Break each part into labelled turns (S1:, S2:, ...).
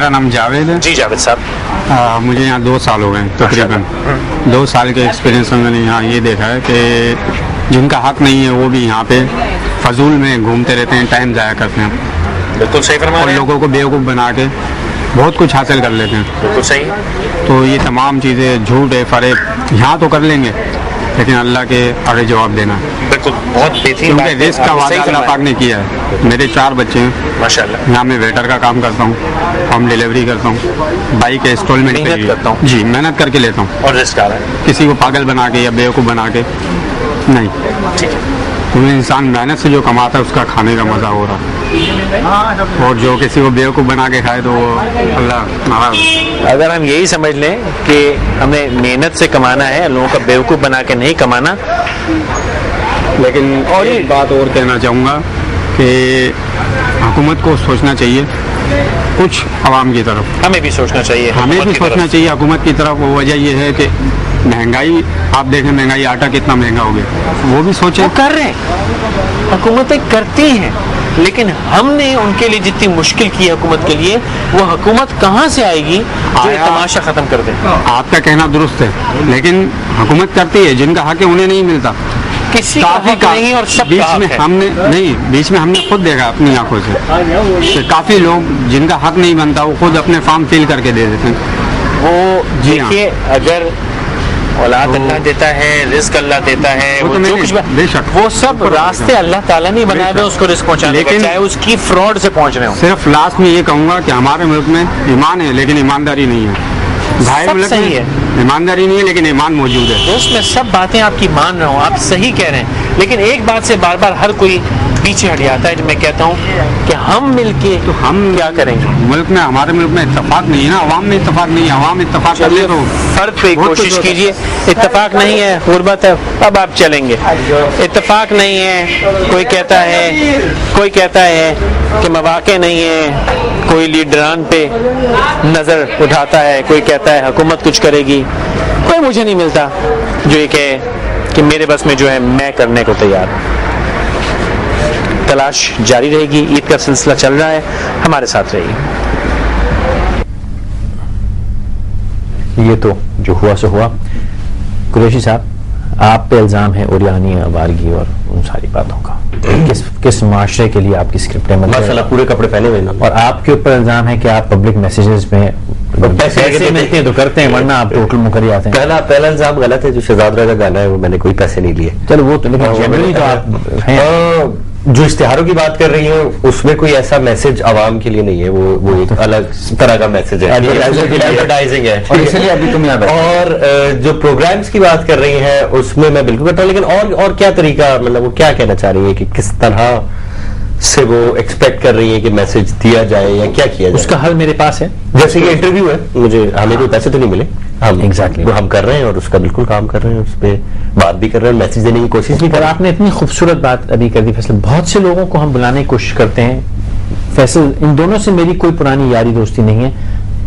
S1: میرا نام جاوید ہے.
S2: جی جاوید صاحب.
S1: مجھے یہاں 2 سال ہو گئے تقریباً. 2 سال کے ایکسپیرینس میں نے یہاں یہ دیکھا ہے کہ جن کا حق نہیں ہے وہ بھی یہاں پہ فضول میں گھومتے رہتے ہیں, ٹائم ضائع کرتے ہیں.
S2: بالکل صحیح فرما رہے ہیں.
S1: اور لوگوں کو بیوقوف بنا کے بہت کچھ حاصل کر لیتے ہیں.
S2: بالکل صحیح.
S1: تو یہ تمام چیزیں جھوٹ ہے, فریب یہاں تو کر لیں گے لیکن اللہ کے آگے جواب دینا.
S2: بالکل بہت بہترین بات.
S1: کیونکہ رزق کا وعدہ اللہ پاک نے کیا ہے. میرے 4 بچے ہیں
S2: ماشاء اللہ.
S1: یہاں میں ویٹر کا کام کرتا ہوں, ہوم ڈلیوری کرتا ہوں, بائک انسٹالمنٹ پہ
S2: محنت کرتا ہوں.
S1: جی محنت کر کے لیتا ہوں.
S2: اور رزق آ رہا ہے.
S1: کسی کو پاگل بنا کے یا بیوقوف بنا کے نہیں.
S2: ٹھیک ہے.
S1: کیونکہ انسان محنت سے جو کماتا ہے اس کا کھانے کا مزہ ہو رہا ہے, اور جو کسی کو بیوقوف بنا کے کھائے تو وہ اللہ ناراض.
S2: اگر ہم یہی سمجھ لیں کہ ہمیں محنت سے کمانا ہے, لوگوں کا بیوقوف بنا کے نہیں کمانا.
S1: لیکن اور ایک بات اور کہنا چاہوں گا کہ حکومت کو سوچنا چاہیے کچھ عوام کی طرف.
S2: ہمیں بھی سوچنا چاہیے.
S1: ہمیں بھی سوچنا چاہیے حکومت کی طرف. وہ وجہ یہ ہے کہ مہنگائی آپ دیکھیں, مہنگائی آٹا کتنا مہنگا ہو گیا, وہ بھی سوچیں.
S2: کر رہے ہیں, حکومتیں کرتی ہیں, لیکن ہم نے ان کے لیے جتنی مشکل کی ہے حکومت کے لیے, وہ حکومت کہاں سے آئے گی جو یہ تماشا ختم کر دے.
S1: آپ کا کہنا درست ہے, لیکن حکومت کرتی ہے, جن کا حق ہے انہیں نہیں ملتا.
S2: کسی کا حق نہیں اور سب کا حق ہے.
S1: بیچ میں ہم نے خود دیکھا اپنی آنکھوں سے کہ کافی لوگ جن کا حق نہیں بنتا وہ خود اپنے فارم فل کر کے دے دیتے ہیں.
S2: وہ دیکھیے, اگر اولاد اللہ دیتا ہے, رزق اللہ دیتا ہے, وہ سب راستے اللہ تعالیٰ نے بنائے ہوئے اس کو رزق پہنچانے کا, چاہے اس کی فراڈ سے پہنچ رہے ہوں.
S1: صرف لاسٹ میں یہ کہوں گا کہ ہمارے ملک میں ایمان ہے لیکن ایمانداری نہیں ہے.
S2: سب صحیح ہے,
S1: ایمانداری نہیں ہے لیکن ایمان موجود ہے.
S2: دوست میں سب باتیں آپ کی مان رہا ہوں, آپ صحیح کہہ رہے ہیں, لیکن ایک بات سے بار بار ہر کوئی پیچھے ہٹ جاتا ہے. جب میں کہتا ہوں کہ ہم مل کے تو ہم کیا کریں گے.
S1: ملک میں, ہمارے ملک میں اتفاق نہیں ہے نا, عوام میں اتفاق نہیں ہے. عوام اتفاق کر لے تو
S2: فرد پہ کوشش کیجئے. اتفاق نہیں ہے, غربت ہے, اب آپ چلیں گے. اتفاق نہیں ہے, کوئی کہتا ہے کہ مواقع نہیں ہے, کوئی لیڈران پہ نظر اٹھاتا ہے, کوئی کہتا ہے حکومت کچھ کرے گی. کوئی مجھے نہیں ملتا جو یہ کہے کہ میرے بس میں جو ہے میں کرنے کو تیار ہوں. تلاش جاری رہے گی, عید کا سلسلہ چل رہا ہے, ہمارے ساتھ رہیے.
S3: یہ تو جو ہوا سو ہوا. قریشی صاحب, آپ پہ الزام ہے اوریانی, آوارگی اور ان ساری باتوں کا. کس معاشرے کے لیے آپ کی اسکرپٹ ہے,
S4: ماشاءاللہ پورے کپڑے پہنے ہوئے,
S3: اور آپ کے اوپر الزام ہے کہ آپ پبلک میسیجز میں پیسے ملتے ہیں تو کرتے ہیں, ورنہ آپ ٹوٹل مکر ہی آتے ہیں.
S4: پہلا الزام غلط ہے. جو شہزاد راجہ گانا ہے وہ میں نے کوئی پیسے نہیں لیے.
S3: چلو وہ تو, لیکن جنرلی تو آپ ہیں.
S4: جو اشتہاروں کی بات کر رہی ہیں اس میں کوئی ایسا میسج عوام کے لیے نہیں ہے, وہ ایک الگ طرح کا میسج ہے, ایڈورٹائزنگ ہے. اور جو پروگرامز کی بات کر رہی ہیں اس میں میں بالکل کرتا ہوں, لیکن اور کیا طریقہ, مطلب وہ کیا کہنا چاہ رہی ہے کہ کس طرح سے وہ ایکسپیکٹ کر رہی ہے کہ میسج دیا جائے یا کیا کیا جائے.
S3: اس کا حل میرے پاس ہے.
S4: جیسے یہ انٹرویو ہے, ہمیں کوئی پیسے تو نہیں ملے,
S3: ایگزیکٹلی
S4: وہ ہم کر رہے ہیں اور اس کا بالکل کام کر رہے ہیں, اس پہ بات بھی کر رہے ہیں, میسج دینے کی کوشش بھی کر رہے ہیں.
S3: اور آپ نے اتنی خوبصورت بات ابھی کر دی فیصل. بہت سے لوگوں کو ہم بلانے کی کوشش کرتے ہیں. فیصل, ان دونوں سے میری کوئی پرانی یاری دوستی نہیں ہے,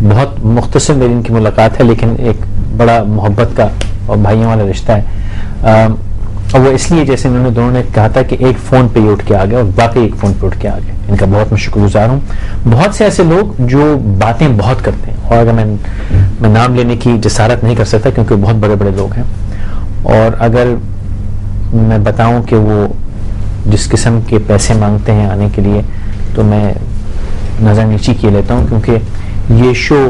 S3: بہت مختصر میری ان کی ملاقات ہے, لیکن ایک بڑا محبت کا اور بھائیوں والا رشتہ ہے. اور وہ اس لیے جیسے انہوں نے دونوں نے کہا تھا کہ ایک فون پہ ہی اٹھ کے آ گئے, اور واقعی ایک فون پہ اٹھ کے آ گئے. ان کا بہت میں شکر گزار ہوں. بہت سے ایسے لوگ جو باتیں بہت کرتے ہیں, اور اگر میں نام لینے کی جسارت نہیں کر سکتا کیونکہ وہ بہت بڑے بڑے لوگ ہیں, اور اگر میں بتاؤں کہ وہ جس قسم کے پیسے مانگتے ہیں آنے کے لیے تو میں نظر نیچی کیے لیتا ہوں, کیونکہ یہ شو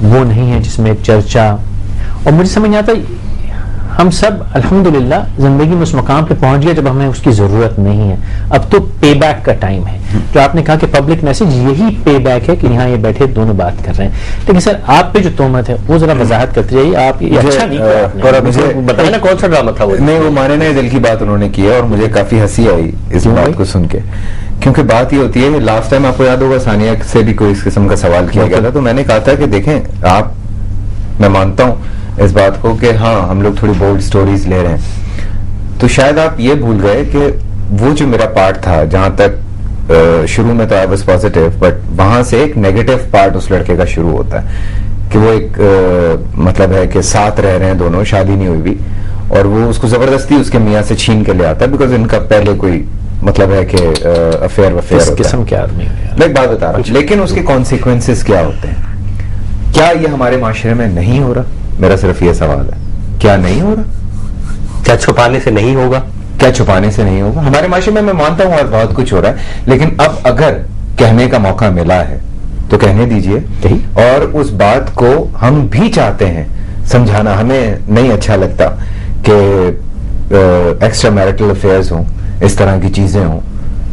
S3: وہ نہیں ہے جس میں چرچا. اور مجھے سمجھ نہیں آتا, ہم سب الحمدللہ زندگی میں اس مقام پہ پہنچ گئے جب ہمیں اس کی ضرورت نہیں ہے. اب تو پے بیک کا ٹائم ہے. جو آپ نے کہا کہ پبلک میسج یہی پے بیک ہے کہ یہاں یہ بیٹھے دونوں بات کر رہے ہیں. لیکن سر آپ پہ جو تہمت ہے وہ ذرا وضاحت کرتے جائیے. آپ اچھا نہیں کیا,
S4: اور مجھے بتائیں نا کون سا ڈرامہ تھا وہ.
S5: نہیں, وہ مارنے دل کی بات انہوں نے کی ہے, اور مجھے کافی ہنسی آئی اس بات کو سن کے, کیونکہ بات یہ ہوتی ہے. لاسٹ ٹائم آپ کو یاد ہوگا ثانیہ سے بھی کوئی اس قسم کا سوال کیا گیا تھا, تو میں نے کہا تھا کہ دیکھیں آپ, میں مانتا ہوں اس بات کو کہ ہاں ہم لوگ تھوڑی بولڈ سٹوریز لے رہے ہیں, تو شاید آپ یہ بھول گئے کہ وہ جو میرا پارٹ تھا, جہاں تک شروع میں تو آئی واز پازیٹیو, بٹ وہاں سے ایک نیگیٹو پارٹ اس لڑکے کا شروع ہوتا ہے کہ وہ ایک مطلب ہے کہ ساتھ رہ رہے ہیں دونوں, شادی نہیں ہوئی بھی, اور وہ اس کو زبردستی اس کے میاں سے چھین کے لے آتا ہے بیکاز ان کا پہلے کوئی مطلب ہے کہ افیئر
S3: قسم کے آدمی.
S5: میں ایک بات بتا رہا ہوں, لیکن اس کے کانسیکوینسز کیا ہوتے ہیں. کیا یہ ہمارے معاشرے میں نہیں ہو رہا؟ میرا صرف یہ سوال ہے، کیا نہیں ہو رہا؟
S4: کیا چھپانے سے نہیں ہوگا؟
S5: کیا چھپانے سے نہیں ہوگا؟ ہمارے معاشرے میں مانتا ہوں بہت کچھ ہو رہا ہے، لیکن اب اگر کہنے کا موقع ملا ہے تو کہنے دیجئے، اور اس بات کو ہم بھی چاہتے ہیں سمجھانا. ہمیں نہیں اچھا لگتا کہ ایکسٹرا میرٹل افیئرز ہوں، اس طرح کی چیزیں ہوں،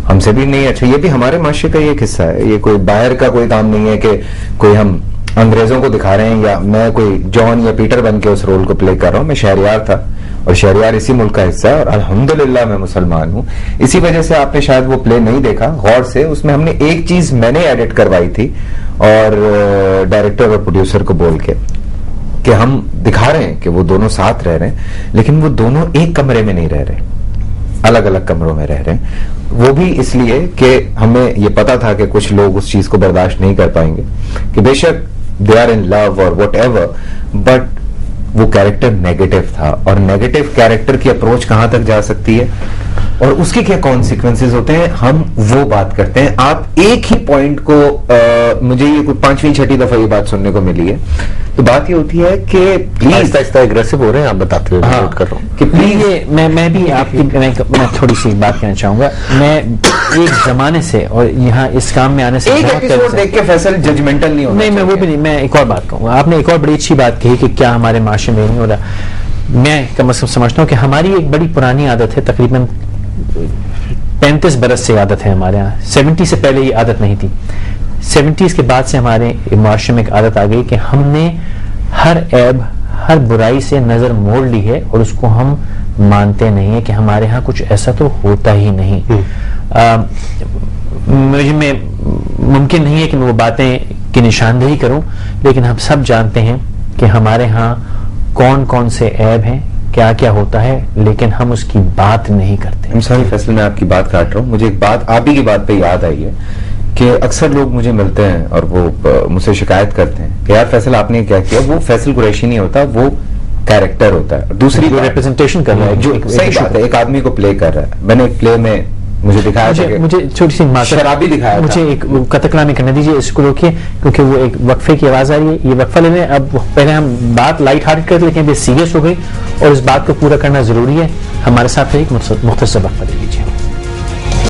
S5: ہم سے بھی نہیں اچھا. یہ بھی ہمارے معاشرے کا ایک حصہ ہے، یہ کوئی باہر کا کوئی کام نہیں ہے کہ کوئی ہم انگریزوں کو دکھا رہے ہیں یا میں کوئی جان یا پیٹر بن کے اس رول کو پلے کر رہا ہوں. میں شہریار تھا اور شہریار اسی ملک کا حصہ ہے اور الحمدللہ میں مسلمان ہوں. اسی وجہ سے آپ نے شاید وہ پلے نہیں دیکھا غور سے. اس میں ہم نے ایک چیز میں نے ایڈٹ کروائی تھی اور ڈائریکٹر اور پروڈیوسر کو بول کے کہ ہم دکھا رہے ہیں کہ وہ دونوں ساتھ رہ رہے ہیں، لیکن وہ دونوں ایک کمرے میں نہیں رہ رہے، الگ الگ کمروں میں رہ رہے ہیں. وہ بھی اس لیے کہ ہمیں یہ پتا تھا کہ کچھ لوگ اس چیز کو برداشت نہیں کر پائیں گے کہ بے شک دے آر ان لو اور واٹ ایور، بٹ وہ کیریکٹر نیگیٹو تھا، اور نیگیٹو کیریکٹر کی اپروچ کہاں تک جا سکتی ہے اور اس کے کیا کانسیکوینسز ہوتے ہیں، ہم وہ بات کرتے ہیں. آپ ایک ہی پوائنٹ کو مجھے یہ کوئی 5ویں 6ٹھی دفعہ یہ بات سننے کو ملی ہے، تو بات یہ ہوتی ہے کہ پلیز
S4: آہستہ آہستہ اگریسو ہو رہے ہیں آپ بتاتے ہوئے نوٹ کر رہا ہوں
S5: کہ پلیز
S3: میں بھی آپ کی میں تھوڑی سی بات کہنا چاہوں گا. میں ایک زمانے سے اور یہاں اس کام میں آنے سے
S5: ایک ایپیسوڈ دیکھ کے فیصل ججمنٹل نہیں ہونا.
S3: نہیں، میں وہ بھی نہیں. میں ایک اور بات کہوں گا. آپ نے ایک اور بڑی اچھی بات کہی کہ کیا ہمارے معاشرے میں نہیں ہو رہا. میں کم از کم سمجھتا ہوں کہ ہماری ایک بڑی پرانی عادت ہے، تقریباً 35 برس سے عادت ہے ہمارے یہاں. 70 سے پہلے یہ عادت نہیں تھی. 70s کے بعد سے ہمارے معاشرے میں ایک عادت آ گئی کہ ہم نے ہر عیب، ہر برائی سے نظر موڑ لی ہے اور اس کو ہم مانتے نہیں ہیں کہ ہمارے ہاں کچھ ایسا تو ہوتا ہی نہیں. میں ممکن نہیں ہے کہ میں وہ باتیں کی نشاندہی کروں، لیکن ہم سب جانتے ہیں کہ ہمارے ہاں کون کون سے عیب ہیں، کیا کیا ہوتا ہے، لیکن ہم اس کی بات نہیں کرتے.
S5: I'm sorry فیصل، میں آپ کی بات کاٹ رہا ہوں. مجھے ایک بات آپ ہی کی بات پہ یاد آئی ہے کہ اکثر لوگ مجھے ملتے ہیں اور وہ مجھ سے شکایت کرتے ہیں کہ یار فیصل آپ نے کیا کیا. وہ فیصل قریشی نہیں ہوتا، وہ کیریکٹر ہوتا ہے. دوسری
S3: ریپرزنٹیشن کر رہا ہے،
S5: جو صحیح بات ہے، ایک آدمی کو پلے کر رہا ہے. میں نے ایک پلے میں مجھے دکھایا تھا،
S3: مجھے چھوٹی سی
S5: شرابی دکھایا،
S3: مجھے ایک قطع کلامی کرنے دیجیے، اس کو روکیے کیونکہ وہ ایک وقفے کی آواز آ رہی ہے. یہ وقفہ لے لیں. اب پہلے ہم بات لائٹ ہارٹ کر لیکن اب یہ سیریس ہو گئی اور اس بات کو پورا کرنا ضروری ہے. ہمارے ساتھ ایک مختصر وقفہ.